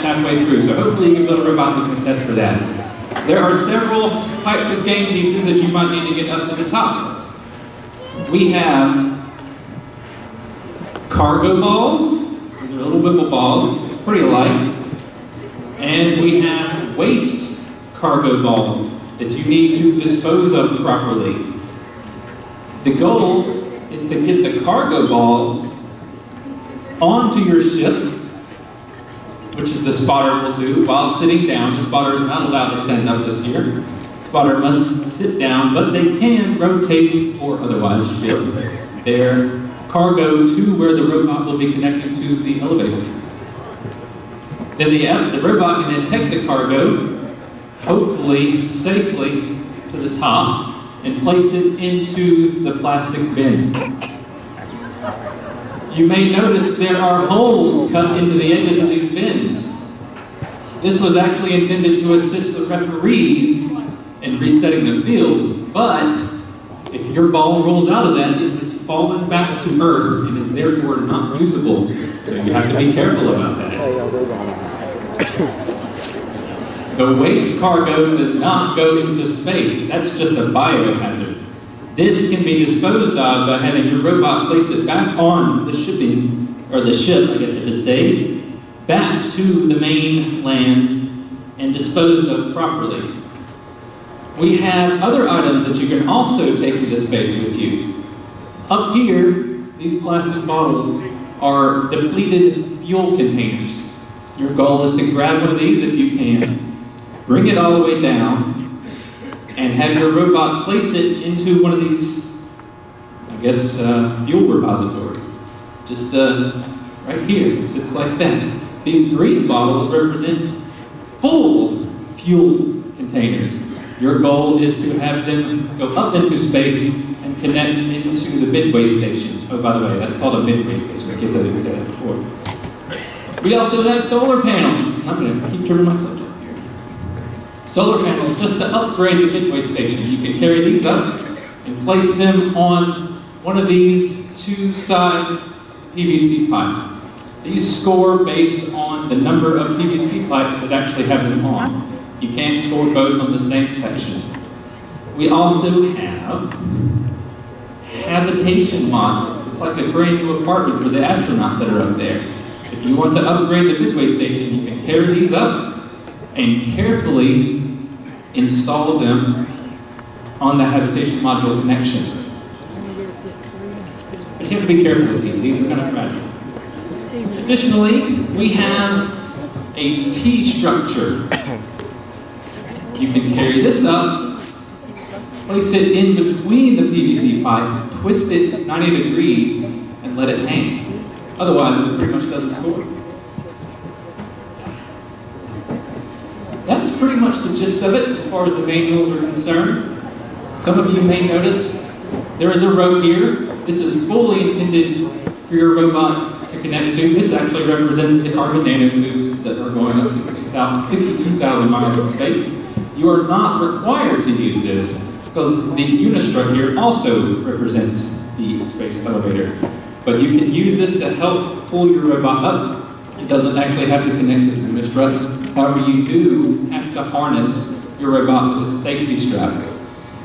halfway through, so hopefully you can build a robot that can test for that. There are several types of game pieces that you might need to get up to the top. We have cargo balls. These are little wiffle balls, pretty light. And we have waste cargo balls that you need to dispose of properly. The goal is to get the cargo balls onto your ship, which is the spotter will do while sitting down. The spotter is not allowed to stand up this year. The spotter must sit down, but they can rotate or otherwise ship their cargo to where the robot will be connecting to the elevator. Then the robot can then take the cargo, hopefully safely, to the top and place it into the plastic bin. You may notice there are holes cut into the edges of these bins. This was actually intended to assist the referees in resetting the fields, but if your ball rolls out of that, it has fallen back to earth and is therefore not usable. So you have to be careful about that. The waste cargo does not go into space. That's just a biohazard. This can be disposed of by having your robot place it back on the shipping, or the ship, I guess I should say, back to the main land and disposed of properly. We have other items that you can also take into space with you. Up here, these plastic bottles are depleted fuel containers. Your goal is to grab one of these if you can, bring it all the way down, and have your robot place it into one of these, I guess, fuel repositories. Just right here, it sits like that. These green bottles represent full fuel containers. Your goal is to have them go up into space and connect into the midway station. Oh, by the way, that's called a midway station. I guess I didn't say that before. We also have solar panels. I'm going to keep turning myself up here. Solar panels, just to upgrade the midway station. You can carry these up and place them on one of these two sides PVC pipe. These score based on the number of PVC pipes that actually have them on. You can't score both on the same section. We also have habitation modules. It's like a brand new apartment for the astronauts that are up there. If you want to upgrade the midway station, you can carry these up and carefully install them on the habitation module connection. But you have to be careful with these. These are kind of fragile. Additionally, we have a T-structure. You can carry this up, place it in between the PVC pipe, twist it 90 degrees, and let it hang. Otherwise, it pretty much doesn't score. That's pretty much the gist of it as far as the main rules are concerned. Some of you may notice there is a row here. This is fully intended for your robot to connect to. This actually represents the carbon nanotubes that are going up 62,000 miles in space. You are not required to use this because the Unistrut here also represents the space elevator. But you can use this to help pull your robot up. It doesn't actually have to connect to the Unistrut. However, you do have to harness your robot with a safety strap.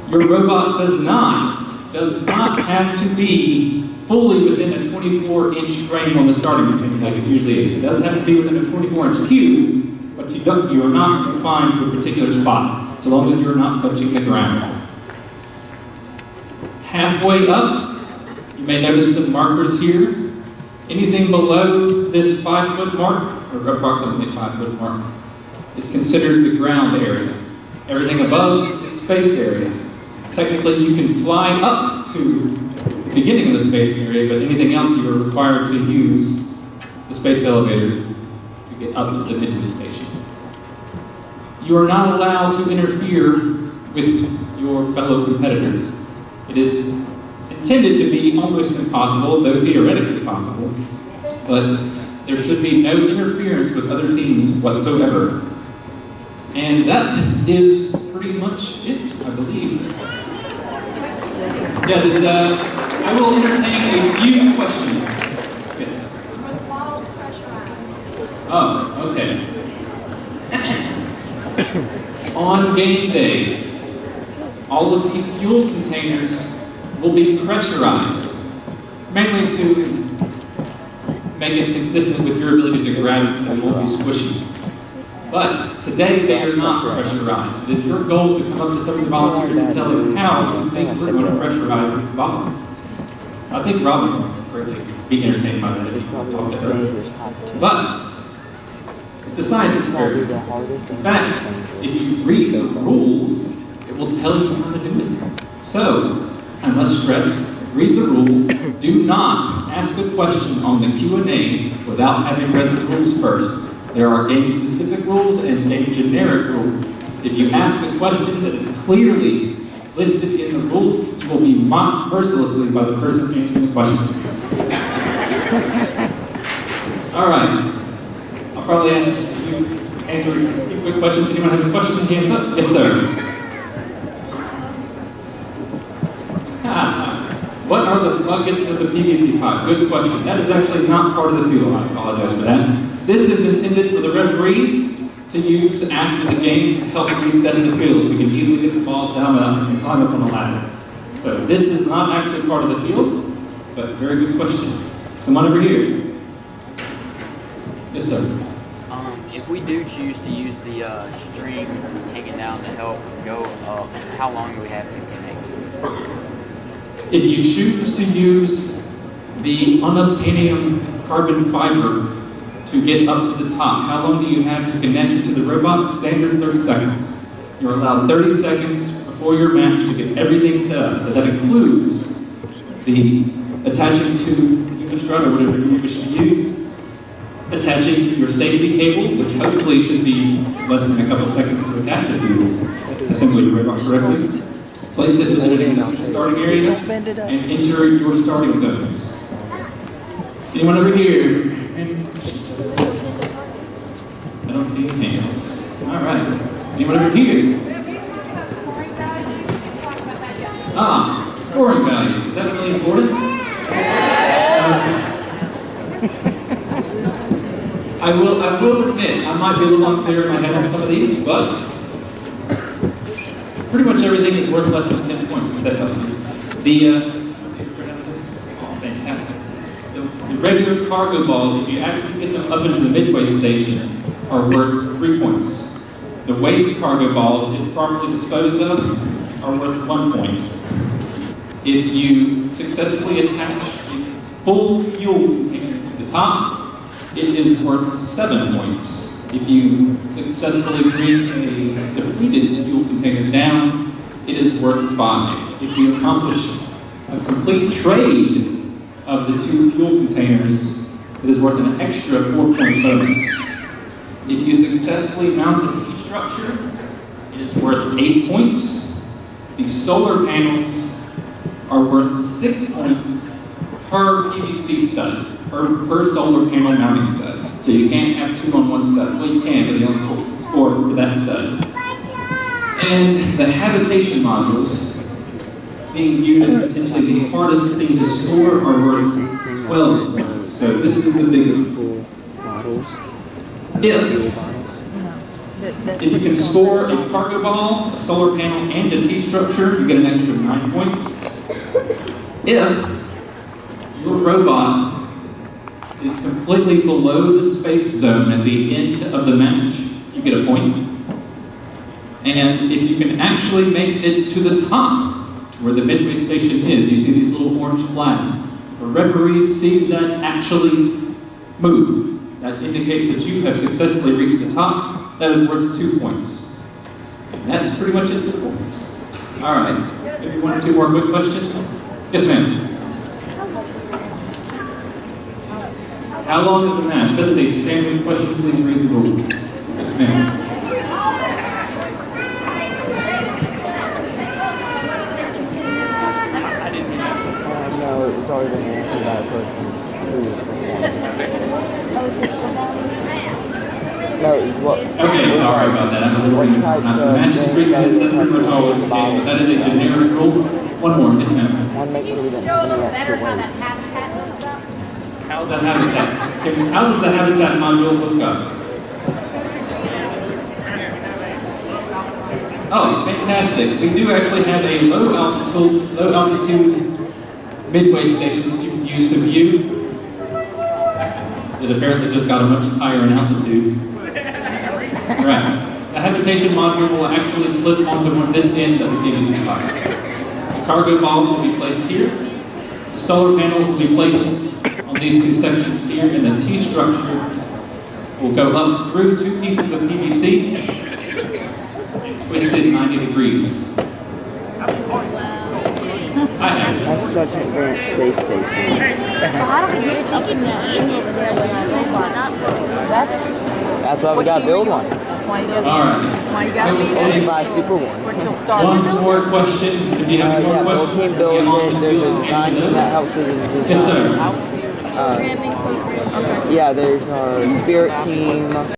Your robot does not have to be fully within a 24-inch frame on the starting container like it usually is. It doesn't have to be within a 24-inch cube, but you are not confined to a particular spot, so long as you're not touching the ground. Halfway up, you may notice some markers here. Anything below this 5-foot mark, or approximately 5-foot mark, is considered the ground area. Everything above is space area. Technically, you can fly up to the beginning of the space area, but anything else you are required to use the space elevator to get up to the midway station. You are not allowed to interfere with your fellow competitors. It is intended to be almost impossible, though theoretically possible, but there should be no interference with other teams whatsoever. And that is pretty much it, I believe. Yeah, I will entertain a few questions. Okay. Oh, okay. On game day, all of the fuel containers will be pressurized, mainly to make it consistent with your ability to grab it so it won't be squishy. But today they are not pressurized. It is your goal to come up to some of the volunteers and tell them how you think we're going to pressurize these bottles. I think Robin will greatly be entertained by that if you talk to her. But it's a science experiment. In fact, if you read the rules, it will tell you how to do it. So, unless stressed, read the rules. Do not ask a question on the Q&A without having read the rules first. There are game-specific rules and game-generic rules. If you ask a question that is clearly listed in the rules, you will be mocked mercilessly by the person answering the questions. All right. I'll probably answer a few quick questions. Anyone have a question? Hands up. Yes, sir. What are the buckets for the PVC pipe? Good question. That is actually not part of the field. I apologize for that. This is intended for the referees to use after the game to help resetting the field. We can easily get the balls down and climb up on the ladder. So this is not actually part of the field, but very good question. Someone over here. Yes, sir. If we do choose to use the string hanging down to help go up, how long do we have to connect to it? If you choose to use the unobtainium carbon fiber to get up to the top, how long do you have to connect it to the robot? Standard 30 seconds. You're allowed 30 seconds before your match to get everything set up. So that includes the attaching to Unistrut or whatever you wish to use, attaching your safety cable, which hopefully should be less than a couple of seconds to attach if you assemble your robot correctly. Place it in the starting area and enter your starting zones. Anyone over here? I don't see any hands. All right. Anyone over here? Scoring values. Is that really important? I will admit, I might be a little unclear in my head on some of these, but pretty much everything is worth less than 10 points, if that helps you. Fantastic. The regular cargo balls, if you actually get them up into the midway station, are worth 3 points. The waste cargo balls, if properly disposed of, are worth 1 point. If you successfully attach a full fuel container to the top, it is worth 7 points. If you successfully bring a depleted fuel container down, it is worth 5. If you accomplish a complete trade of the 2 fuel containers, it is worth an extra 4-point bonus. If you successfully mount a T-structure, it is worth 8 points. The solar panels are worth 6 points per PVC stud, per solar panel mounting stud. So you can't have 2 on one stud. Well, you can, but they only score for that stud. And the habitation modules, being viewed as potentially the hardest thing to store, are worth 12 points. So this is the biggest. If you can score a cargo ball, a solar panel, and a T-structure, you get an extra 9 points. If your robot is completely below the space zone at the end of the match, you get a point. And if you can actually make it to the top, to where the midway station is, you see these little orange flags. The referees see that actually move. That indicates that you have successfully reached the top. That is worth 2 points. And that's pretty much it for the points. All right, maybe 1 or 2 more quick questions? Yes, ma'am. How long is the match? That is a standard question. Please read the rules. Yes, ma'am. No, it's already been answered by a person who was No, it's what. Okay, sorry about that. I'm a little confused. The match is 3 minutes. That's pretty much always the case, but that is a generic rule. 1 more. Yes, ma'am. One make sure we don't Show a little have better extra how weight. that habitat looks up. How the habitat? How does the habitat module look up? Oh, fantastic. We do actually have a low altitude midway station that you can use to view. It apparently just got a much higher in altitude. Right. The habitation module will actually slip onto this end of the PVC pipe. The cargo balls will be placed here. The solar panels will be placed on these two sections here, and the T structure will go up through two pieces of PVC, twisted 90 degrees. That's such an advanced space station. How do we get it up in the easy for them to have robots? That's why we gotta build one. That's why you do. All right. That's why you got to be Only there. buy super one. That's what you'll start One building. more question. If you have any more Yeah, questions, build team builds it. There's a design team that helps with the design. Yes, sir. Programming. Yeah, there's our spirit team.